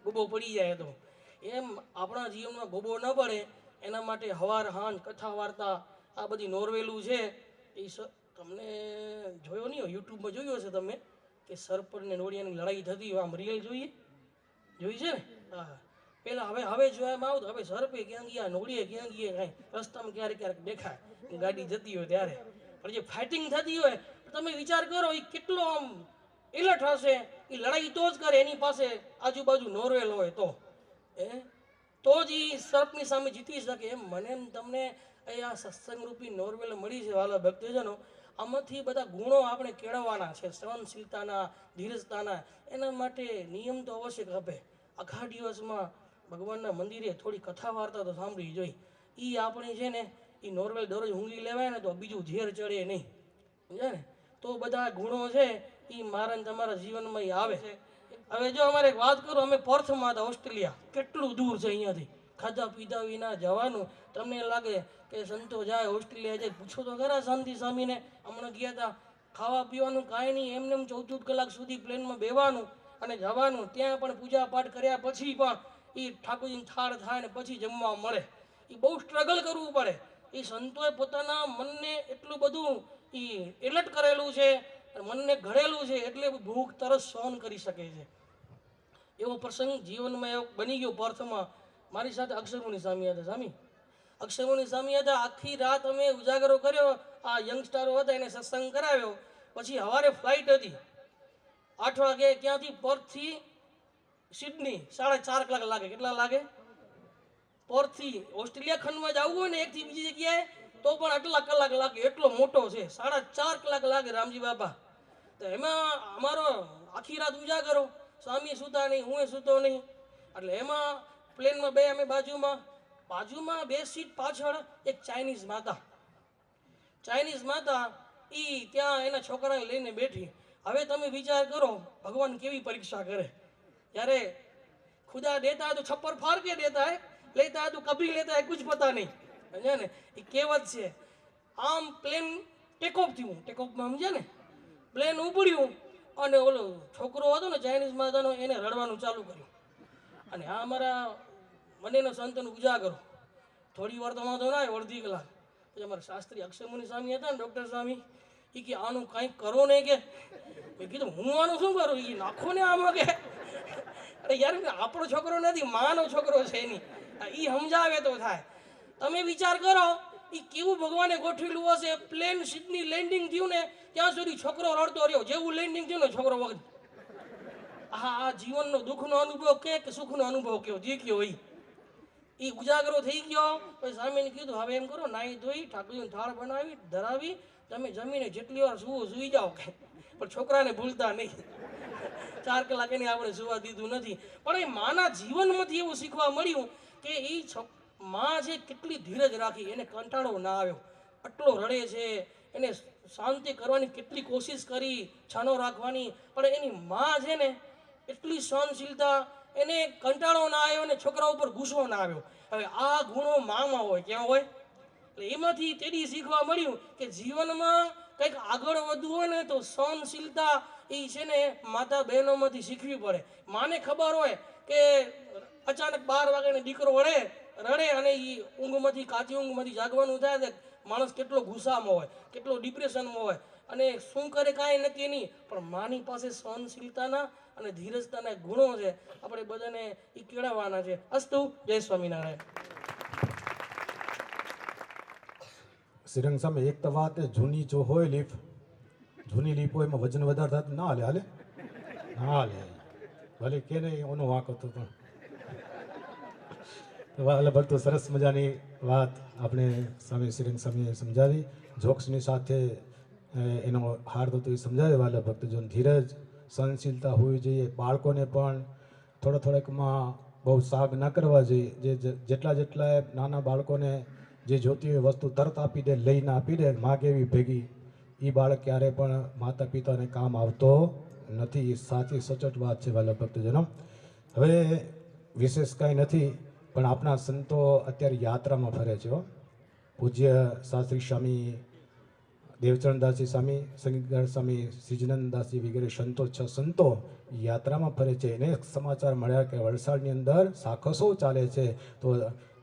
ગોબો પડી જાય તો. એમ આપણા જીવનમાં ગોબો ન પડે એના માટે હવાર હાંજ કથા વાર્તા આ બધી નોરવેલું છે. એ તમને જોયો નહીં હોય, યુટ્યુબમાં જોયો હશે તમે, કે સર્પ ને નોળિયાની લડાઈ થતી હોય. આમ રિયલ જોઈ છે ને? હા. પેલા હવે જોવામાં આવતું, હવે સર્પે ક્યાં ગયા, નોળીએ ક્યાં ગયા, કાંઈ રસ્તામાં ક્યારેક દેખાય ગાડી જતી હોય ત્યારે. પણ જે ફાઇટિંગ થતી હોય તમે વિચાર કરો, એ કેટલો આમ એલર્ટ હશે. એ લડાઈ તો જ કરે એની પાસે આજુબાજુ નોરવેલ હોય તો જ એ સર્પની સામે જીતી શકે. એમ મને એમ તમને આ સત્સંગ રૂપી નોરવેલ મળી છે વાલા ભક્તજનો. આમાંથી બધા ગુણો આપણે કેળવવાના છે, સહનશીલતાના, ધીરજતાના. એના માટે નિયમ તો અવશ્ય ખપે. આખા દિવસમાં ભગવાનના મંદિરે થોડી કથા વાર્તા તો સાંભળવી જોઈએ. એ આપણી છે ને, એ નોર્વેલ દરરોજ ઊંઘી લેવાય ને તો બીજું ઝેર ચડે નહીં, સમજ્યા ને? તો બધા ગુણો છે એ મારા તમારા જીવનમાં એ આવે છે. હવે જો અમારે એક વાત કરું, અમે પર્થમાં હતા, ઓસ્ટ્રેલિયા. કેટલું દૂર છે અહીંયાથી, ખાધા પીધા વિના જવાનું. તમને લાગે કે સંતો જાય ઓસ્ટ્રેલિયા જાય, પૂછો તો ખરા શાંતિ સ્વામીને. હમણાં ગયા હતા, ખાવા પીવાનું કાંઈ નહીં, એમને 14 કલાક સુધી પ્લેનમાં બેવાનું અને જવાનું. ત્યાં પણ પૂજા પાઠ કર્યા પછી પણ એ ઠાકોરજીને થાળ થાય ને પછી જમવા મળે. એ બહુ સ્ટ્રગલ કરવું પડે. એ સંતોએ પોતાના મનને એટલું બધું એ એલર્ટ કરેલું છે, મનને ઘડેલું છે, એટલે ભૂખ તરસ સહન કરી શકે છે. એવો પ્રસંગ જીવનમાં એવો બની ગયો પર્થમાં. મારી સાથે અક્ષરમુનિ સ્વામી હતા. અક્ષરમુનિ સ્વામી હતા. આખી રાત અમે ઉજાગરો કર્યો. આ યંગસ્ટરો હતા એને સત્સંગ કરાવ્યો. પછી સવારે ફ્લાઇટ હતી 8 વાગે, ક્યાંથી? પર્થથી સિડની 4.5 કલાક લાગે. કેટલા લાગે? પર્થથી ઓસ્ટ્રેલિયા ખંડમાં જવું હોય ને એકથી બીજી જગ્યાએ તો પણ આટલા કલાક લાગે. એટલો મોટો છે, 4.5 કલાક લાગે રામજી બાપા. તો એમાં અમારો આખી રાત ઉજાગરો. સ્વામી સૂતા નહીં, હું સૂતો નહીં. એટલે એમાં પ્લેનમાં બે અમે બાજુમાં 2 સીટ પાછળ એક ચાઇનીઝ માતા એ ત્યાં એના છોકરાને લઈને બેઠી. હવે તમે વિચાર કરો ભગવાન કેવી પરીક્ષા કરે. જ્યારે ખુદા દેતા તો છપ્પર ફાર કે દેતા હે, લેતા તો કભી લેતા હે કુછ પતા નહીં, સમજ્યા ને? એ કહેવત છે. આમ પ્લેન ટેકઓફ થયું, ટેકઓફમાં સમજ્યા ને, પ્લેન ઉપડ્યું અને ઓલો છોકરો હતો ને ચાઇનીઝ માતાનો, એને રડવાનું ચાલુ કર્યું. અને આ અમારા બંનેનો સંતનો ઉજાગરો. થોડી વાર તો વાંધો ના આવ્યો, અડધી કલાક. પછી અમારા શાસ્ત્રી અક્ષરમુનિ સ્વામી હતા ને, ડૉક્ટર સ્વામી, એ કે આનું કંઈક કરો ને કે. મેં કીધું હું આનું શું કરું? એ નાખો ને આમાં કે. અરે યાર, આપણો છોકરો નથી, માનો છોકરો છે એની. એ સમજાવે તો થાય. તમે વિચાર કરો એ કેવું ભગવાને ગોઠવેલું હશે. પ્લેન સિડની લેન્ડિંગ થયું ને ત્યાં સુધી છોકરો રડતો રહ્યો. જેવું લેન્ડિંગ થયું ને છોકરો વખત. આ જીવનનો દુઃખનો અનુભવ કે સુખનો અનુભવ કયો, જે કયો એ ઉજાગરો થઈ ગયો. પછી સ્વામીને કીધું હવે એમ કરો, નાહી ધોઈ ઠાકોરજીને થાળ બનાવી ધરાવી તમે જમીને જેટલી વાર સુઈ જાઓ કે, પણ છોકરાને ભૂલતા નહીં. 4 કલાક એને આપણે સુવા દીધું નથી. પણ એ માના જીવનમાંથી એવું શીખવા મળ્યું કે એ માં છે કેટલી ધીરજ રાખી, એને કંટાળો ના આવ્યો. આટલો રડે છે, એને શાંતિ કરવાની કેટલી કોશિશ કરી, છાનો રાખવાની, પણ એની માં છે ને એટલી સહનશીલતા, એને કંટાળો ના આવ્યો અને છોકરા ઉપર ગુસ્સો ના આવ્યો. હવે આ ગુણો મામાં હોય, ક્યાં હોય? એટલે એમાંથી તેડી શીખવા મળ્યું કે જીવનમાં કંઈક આગળ વધવું હોય ને તો સહનશીલતા એ છે ને માતા બહેનોમાંથી શીખવી પડે. માને ખબર હોય કે અચાનક 12 વાગ્યાનો દીકરો રડે અને એ ઊંઘમાંથી, કાચી ઊંઘમાંથી જાગવાનું થાય છે, માણસ કેટલો ગુસ્સામાં હોય, કેટલો ડિપ્રેશનમાં હોય. અને શું કરે કાંઈ નક્કી નહીં, પણ માની પાસે સહનશીલતાના અને ધીરજતાના ગુણો છે. આપણે બધાને એ કેળવવાના છે. અસ્તુ. જય સ્વામિનારાયણ. શ્રીરંગ સામે એક તો વાત એ જૂની જો હોય લીફ, જૂની લીફ હોય એમાં વજન વધારે થતું ના હાલે. હાલે ના હાલે, ભલે કે નહીં ઓનો વાંક હતો પણ વાલા ભક્તો સરસ મજાની વાત આપણે સ્વામી શ્રીરંગ સ્વામીએ સમજાવી. જોક્સની સાથે એનો હાર્દ હતો એ સમજાવ્યો. વાલા ભક્તજન ધીરજ સહનશીલતા હોવી જોઈએ. બાળકોને પણ થોડાકમાં બહુ સાગ ન કરવા જોઈએ. જેટલા નાના બાળકોને જે જોતી હોય વસ્તુ તરત આપી દે, લઈને આપી દે માગે એવી ભેગી, એ બાળક ક્યારે પણ માતા પિતાને કામ આવતો નથી. એ સાચી સચોટ વાત છે વાલા ભક્તજનો. હવે વિશેષ કાંઈ નથી, પણ આપણા સંતો અત્યારે યાત્રામાં ફરે છે. પૂજ્ય શાસ્ત્રી સ્વામી દેવચરણદાસજી સ્વામી, સંગીતગાર સ્વામી સિજનંદદાસજી વગેરે સંતો 6 સંતો યાત્રામાં ફરે છે. એને સમાચાર મળ્યા કે વલસાડની અંદર સાખસો ચાલે છે. તો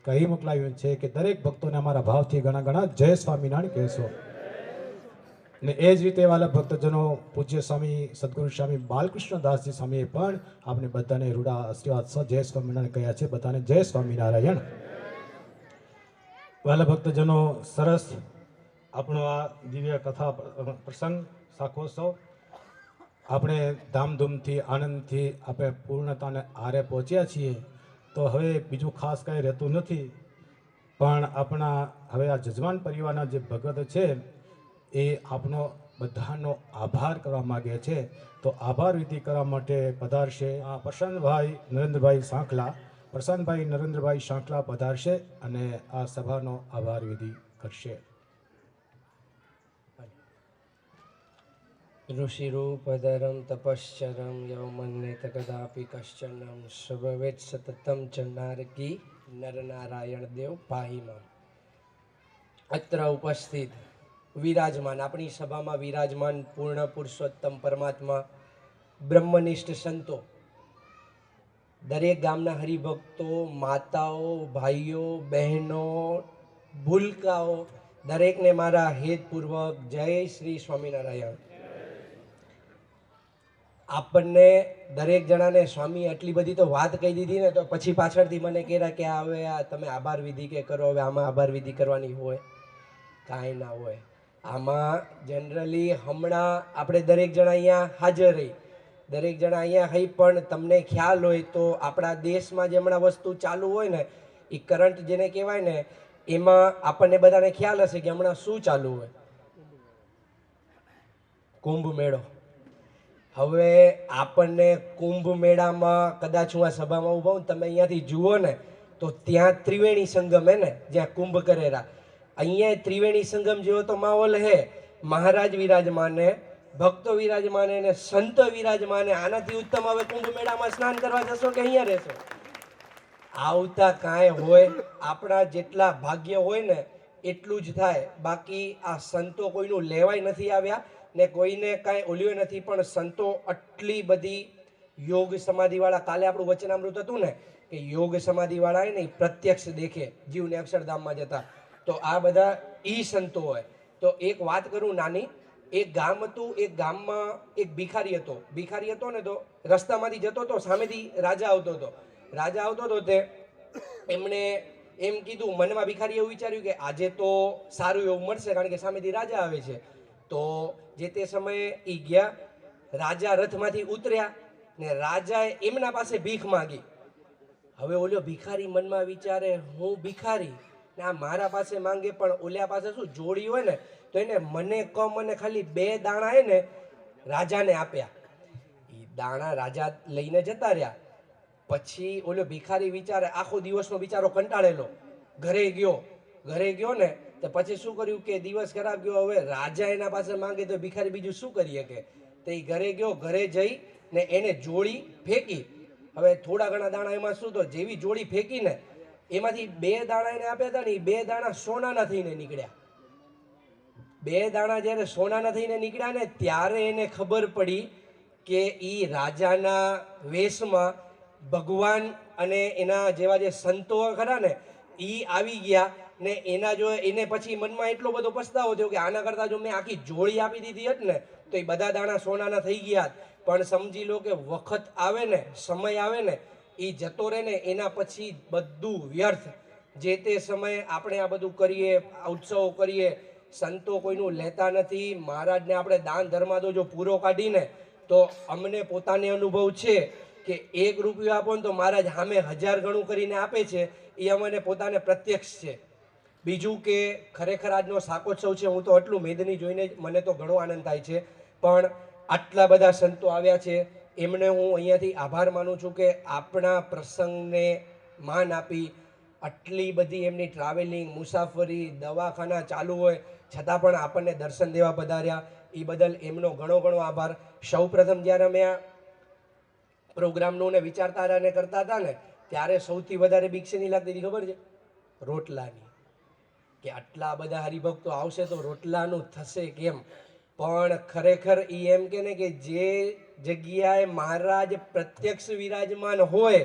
કહી મોકલાવ્યું છે કે દરેક ભક્તોને અમારા ભાવથી ઘણા જય સ્વામિનારાયણ કહેશો. ને એ જ રીતે વાલા ભક્તજનો પૂજ્ય સ્વામી સદગુરુ સ્વામી બાલકૃષ્ણદાસજી સ્વામીએ પણ આપણે બધાને રૂડા આશીર્વાદ સહ જય સ્વામિનારાયણ કહ્યા છે. બધાને જય સ્વામિનારાયણ. વાલા ભક્તજનો સરસ આપણો આ દિવ્ય કથા પ્રસંગ શાખોત્સવ આપણે ધામધૂમથી આનંદથી આપણે પૂર્ણતાને આરે પહોંચ્યા છીએ. તો હવે બીજું ખાસ કાંઈ રહેતું નથી, પણ આપણા હવે આ જજમાન પરિવારના જે ભગત છે એ આપણો બધાનો આભાર કરવા માગે છે. તો આભાર વિધિ કરવા માટે પધારશે આ પ્રસન્નભાઈ નરેન્દ્રભાઈ સાંખલા. પ્રસન્નભાઈ નરેન્દ્રભાઈ સાંખલા પધારશે અને આ સભાનો આભાર વિધિ કરશે. ऋषिरूपधरं तपश्चरं यौमन्येत कदापि कश्चनं स्वभवेत् सततं च नारकी नरनारायण देव पाहिमा. अत्र उपस्थित विराजमान આપણી સભામાં વિરાજમાન પૂર્ણ પુરુષોત્તમ પરમાત્મા બ્રહ્મનિષ્ઠ સંતો, દરેક ગામના હરિભક્તો, માતાઓ, ભાઈઓ, બહેનો, ભૂલકાઓ, દરેકને મારા હેતપૂર્વક જય શ્રી સ્વામિનારાયણ. આપણને દરેક જણાને સ્વામી આટલી બધી તો વાત કહી દીધી ને, તો પછી પાછળથી મને કહેરા કે હવે આ તમે આભાર વિધિ કે કરો. હવે આમાં આભાર વિધિ કરવાની હોય? કાંઈ ના હોય. આમાં જનરલી હમણાં આપણે દરેક જણા અહીંયા હાજર રહી, દરેક જણા અહીંયા હઈ, પણ તમને ખ્યાલ હોય તો આપણા દેશમાં જે હમણાં વસ્તુ ચાલુ હોય ને, એ કરંટ જેને કહેવાય ને, એમાં આપણને બધાને ખ્યાલ હશે કે હમણાં શું ચાલુ હોય. કુંભ મેળો. હવે આપણને કુંભ મેળામાં કદાચ હું આ સભામાં ઊભા હું, તમે અહીંયાથી જુઓ ને તો ત્યાં ત્રિવેણી સંગમ હે ને, જ્યાં કુંભ કરેલા, અહીંયા ત્રિવેણી સંગમ જેવો તો માહોલ હે. મહારાજ વિરાજમાને, ભક્તો વિરાજમાને ને સંતો વિરાજમાને. આનાથી ઉત્તમ હવે કુંભ મેળામાં સ્નાન કરવા જશો કે અહીંયા રહેશો? આવતા કાંઈ હોય, આપણા જેટલા ભાગ્ય હોય ને એટલું જ થાય. બાકી આ સંતો કોઈનું લેવાય નથી આવ્યા ને કોઈને કાંઈ ઓલ્યો નથી, પણ સંતો આટલી બધી યોગ સમાધિવાળા, કાલે આપણું વચનામૃત હતું ને કે યોગ સમાધિવાળા ને પ્રત્યક્ષ દેખે જીવને અક્ષરધામમાં જતા. તો આ બધા ઈ સંતો હોય. તો એક વાત કરું નાની. એક ગામ હતું, એક ગામમાં એક ભિખારી હતો. ભિખારી હતો ને તો રસ્તામાંથી જતો હતો, સામેથી રાજા આવતો હતો. રાજા આવતો હતો તે એમણે એમ કીધું, મનમાં ભિખારી એવું વિચાર્યું કે આજે તો સારું એવું મળશે, કારણ કે સામેથી રાજા આવે છે. તો જે તે સમયે એ ગયા, રાજા રથમાંથી ઉતર્યા ને રાજાએ એમના પાસે ભીખ માંગી. હવે ઓલ્યો ભિખારી મનમાં વિચારે, હું ભિખારી ને આ મારા પાસે માંગે, પણ ઓલ્યા પાસે શું જોડી હોય ને, તો એને મને કમ અને ખાલી 2 દાણા હે ને રાજાને આપ્યા. એ દાણા રાજા લઈને જતા રહ્યા. પછી ઓલો ભિખારી વિચારે, આખો દિવસનો બિચારો કંટાળેલો, ઘરે ગયો ને તો પછી શું કર્યું કે દિવસ ખરાબ ગયો. હવે રાજા એના પાસે માંગે તો ભિખારી બીજું શું કરી શકે? તો એ ઘરે ગયો. ઘરે જઈ ને એને જોડી ફેંકી. હવે થોડા ઘણા દાણા એમાં શું, તો જેવી જોડી ફેંકીને એમાંથી 2 દાણા એને આપ્યા હતા ને, એ 2 દાણા સોનાના થઈને નીકળ્યા. 2 દાણા જ્યારે સોનાના થઈને નીકળ્યા ને, ત્યારે એને ખબર પડી કે એ રાજાના વેશમાં ભગવાન અને એના જેવા જે સંતો ખરા ને, ઈ આવી ગયા ને એના જો એને પછી મનમાં એટલો બધો પસ્તાવો થયો કે આના કરતાં જો મેં આખી જોડી આપી દીધી હોત ને તો એ બધા દાણા સોનાના થઈ ગયા હોત. પણ સમજી લો કે વખત આવે ને, સમય આવે ને, એ જતો રહે ને એના પછી બધું વ્યર્થ. જે તે સમયે આપણે આ બધું કરીએ, આ ઉત્સવો કરીએ, સંતો કોઈનું લેતા નથી. મહારાજને આપણે દાન ધર્માદો જો પૂરો કાઢીને તો અમને પોતાને અનુભવ છે કે 1 રૂપિયો આપો ને તો મહારાજ સામે 1000 ગણું કરીને આપે છે. એ અમને પોતાને પ્રત્યક્ષ છે. બીજું કે ખરેખર આજનો શાકોત્સવ છે, હું તો આટલું મેદની જોઈને જ મને તો ઘણો આનંદ થાય છે. પણ આટલા બધા સંતો આવ્યા છે એમને હું અહીંયાથી આભાર માનું છું કે આપણા પ્રસંગને માન આપી આટલી બધી એમની ટ્રાવેલિંગ, મુસાફરી, દવાખાના ચાલુ હોય છતાં પણ આપણને દર્શન દેવા પધાર્યા. એ બદલ એમનો ઘણો ઘણો આભાર. સૌ પ્રથમ જ્યારે અમે આ પ્રોગ્રામનું ને વિચારતા હતા ને કરતા હતા ને ત્યારે સૌથી વધારે બીક શેની લાગતી હતી ખબર છે? રોટલાની. કે આટલા બધા હરિભક્તો આવશે તો રોટલાનું થશે કેમ? પણ ખરેખર એ એમ કે ને કે જે જગ્યાએ મહારાજ પ્રત્યક્ષ વિરાજમાન હોય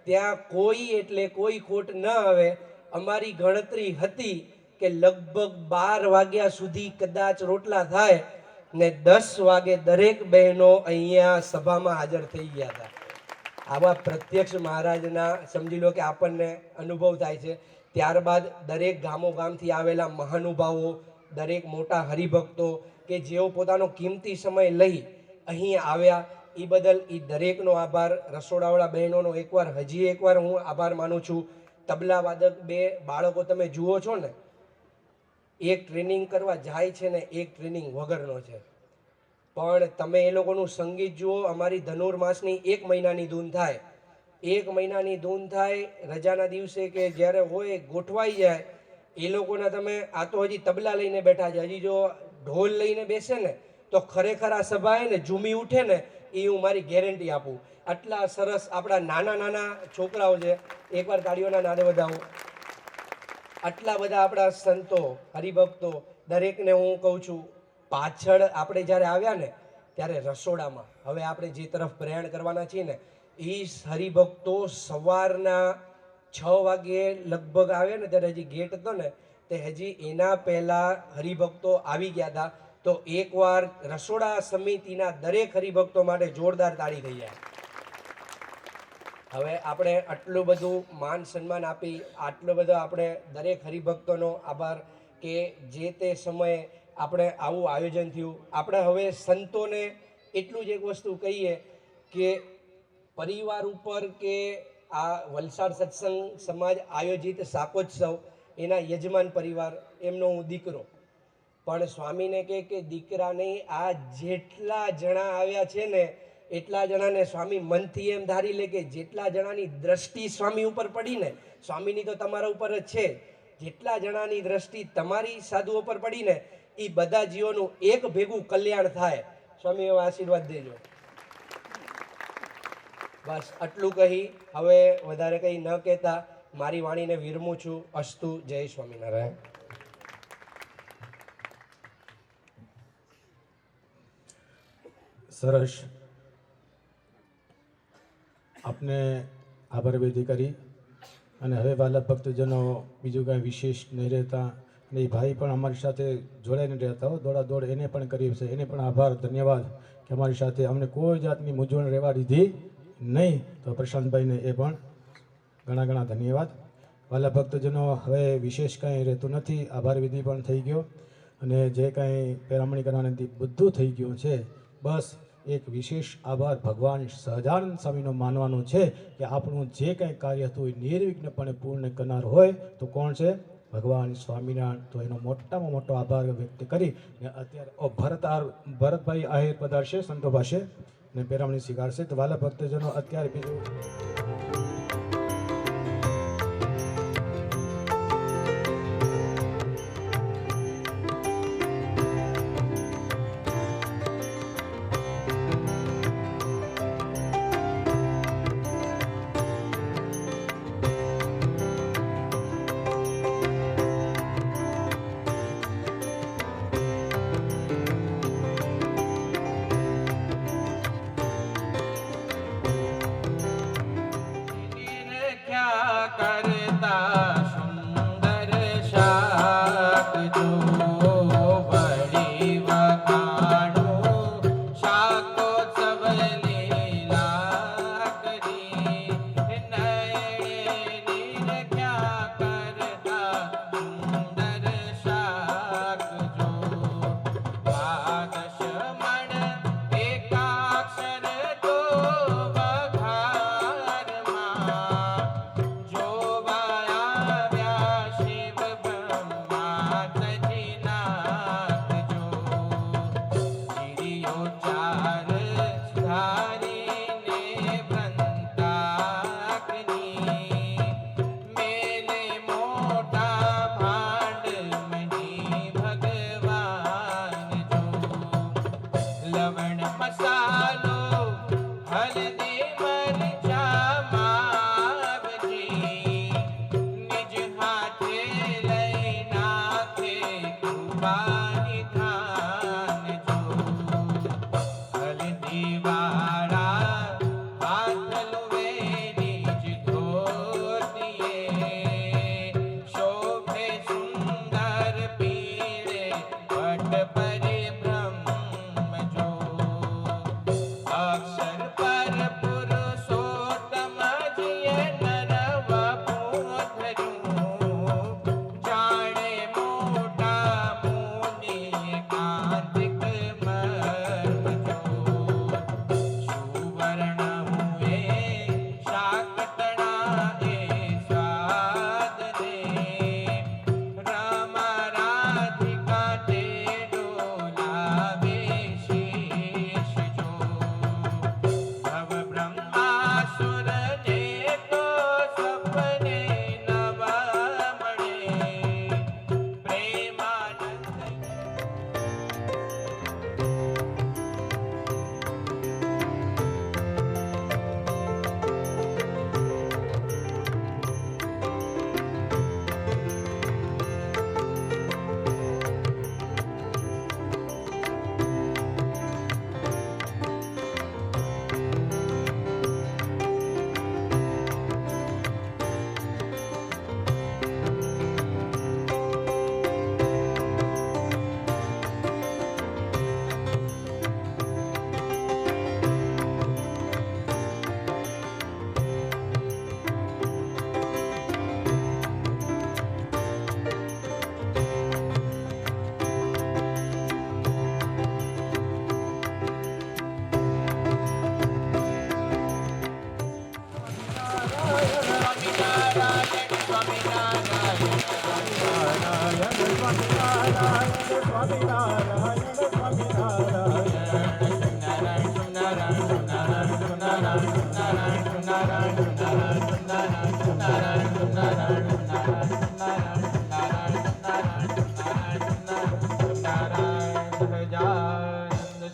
ત્યાં કોઈ એટલે કોઈ ખોટ ન આવે. અમારી ગણતરી હતી કે લગભગ 12 વાગ્યા સુધી કદાચ રોટલા થાય ને 10 વાગે દરેક બહેનો અહીંયા સભામાં હાજર થઈ ગયા હતા. આવા પ્રત્યક્ષ મહારાજના સમજી લો કે આપણને અનુભવ થાય છે. ત્યારબાદ દરેક ગામો ગામથી આવેલા મહાનુભાવો, દરેક મોટા હરિભક્તો કે જેઓ પોતાનો કિંમતી સમય લઈ અહીં આવ્યા એ બદલ એ દરેકનો આભાર. રસોડાવાળા બહેનોનો હજી એકવાર હું આભાર માનું છું. તબલા વાદક 2 બાળકો તમે જુઓ છો ને, એક ટ્રેનિંગ કરવા જાય છે ને એક ટ્રેનિંગ વગરનો છે. પણ તમે એ લોકોનું સંગીત જુઓ. અમારી ધનુર્માસની 1 મહિનાની ધૂન થાય, 1 મહિનાની ધૂન થાય. રજાના દિવસે કે જ્યારે હોય ગોઠવાઈ જાય એ લોકોના તમે આ તો હજી તબલા લઈને બેઠા છે, હજી જો ઢોલ લઈને બેસે ને તો ખરેખર આ સભાએ ને ઝૂમી ઉઠે ને એ હું મારી ગેરંટી આપું. આટલા સરસ આપણા નાના નાના છોકરાઓ છે, એકવાર તાળીઓના નાદે વધાવો. આટલા બધા આપણા સંતો, હરિભક્તો, દરેકને હું કહું છું પાછળ આપણે જ્યારે આવ્યા ને ત્યારે રસોડામાં હવે આપણે જે તરફ પ્રયાણ કરવાના છીએ ને એ હરિભક્તો સવારના 6 વાગ્યે લગભગ આવ્યા ને ત્યારે હજી ગેટ હતો ને તે હજી એના પહેલાં હરિભક્તો આવી ગયા હતા. તો એકવાર રસોડા સમિતિના દરેક હરિભક્તો માટે જોરદાર તાળી થઈ જાય. હવે આપણે આટલું બધું માન સન્માન આપી, આટલો બધો આપણે દરેક હરિભક્તોનો આભાર કે જે તે સમયે આપણે આવું આયોજન થયું. આપણે હવે સંતોને એટલું જ એક વસ્તુ કહીએ કે પરિવાર ઉપર કે આ વલસાડ સત્સંગ સમાજ આયોજિત શાકોત્સવ એના યજમાન પરિવાર એમનો હું દીકરો પણ સ્વામીને કહે કે દીકરા નહીં, આ જેટલા જણા આવ્યા છે ને એટલા જણાને સ્વામી મનથી એમ ધારી લે કે જેટલા જણાની દ્રષ્ટિ સ્વામી ઉપર પડી ને, સ્વામીની તો તમારા ઉપર જ છે, જેટલા જણાની દ્રષ્ટિ તમારી સાધુ ઉપર પડી ને એ બધા જીવોનું એક ભેગું કલ્યાણ થાય. સ્વામી એવા આશીર્વાદ દેજો. બસ આટલું કહી હવે વધારે કંઈ ન કહેતા મારી વાણીને વિરમું છું. અસ્તુ. જય સ્વામિનારાયણ. સરસ. આપને આભાર વિધિ કરી અને હવે વાલા ભક્તજનો બીજું કાંઈ વિશેષ નહીં રહેતા અને એ ભાઈ પણ અમારી સાથે જોડાઈને રહેતા હો, દોડાદોડ એને પણ કરી છે. એને પણ આભાર, ધન્યવાદ કે અમારી સાથે અમને કોઈ જાતની મૂંઝવણ રહેવા દીધી નહીં. તો પ્રશાંતભાઈને એ પણ ઘણા ઘણા ધન્યવાદ. વાલા ભક્તજનો હવે વિશેષ કાંઈ રહેતું નથી. આભાર વિધિ પણ થઈ ગયો અને જે કાંઈ પેરામણી કરવાની હતી બધું થઈ ગયું છે. બસ એક વિશેષ આભાર ભગવાન સહજાનંદ સ્વામીનો માનવાનો છે કે આપણું જે કંઈ કાર્ય હતું એ નિર્વિઘ્નપણે પૂર્ણ કરનાર હોય તો કોણ છે? ભગવાન સ્વામિનારાયણ. તો એનો મોટામાં મોટો આભાર વ્યક્ત કરી ને અત્યારે ભરતભાઈ આહિર પધારશે સંતો પાસે ને પેરામણી સ્વીકારશે. તો વાલા ભક્તજનો અત્યારે બીજું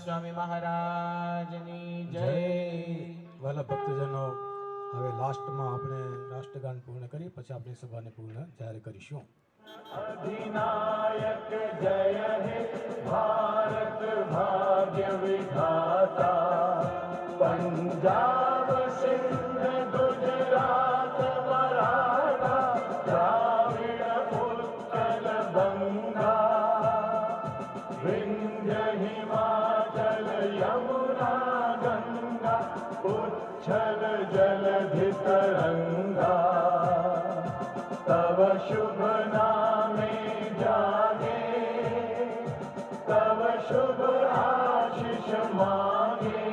સ્વામી મહારાજની જય. વાલા ભક્તજનો, હવે લાસ્ટમાં આપણે રાષ્ટ્રગાન પૂર્ણ કરી પછી આપણી સભાને પૂર્ણ જાહેર કરીશું. अधिनायक जय हे भारत भाग्य विधाता पंजाब सिंध गुजरात मराठा द्राविड़ उत्कल बंगा विंध्य हिमाचल यमुना गंगा उच्छल जलधि तरंगा तव शुभ नामे जागे तव शुभ आशीष मांगे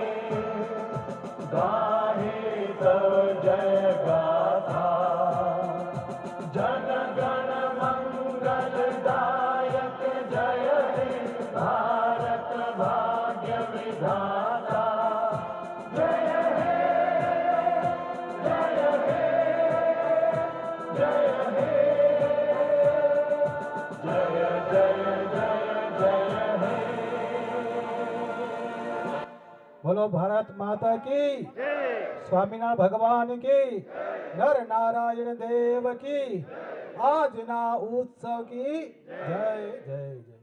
गाहे तव जय गाथा जन गण मंगल दायक जय हे भारत भाग्य विधाता जय हे जय हे जय हे जय जय जय जय हे બોલો ભારત માતા કી, સ્વામિનારાયણ ભગવાન કી, નર નારાયણ દેવ કી, આજના ઉત્સવ કી જય જય જય.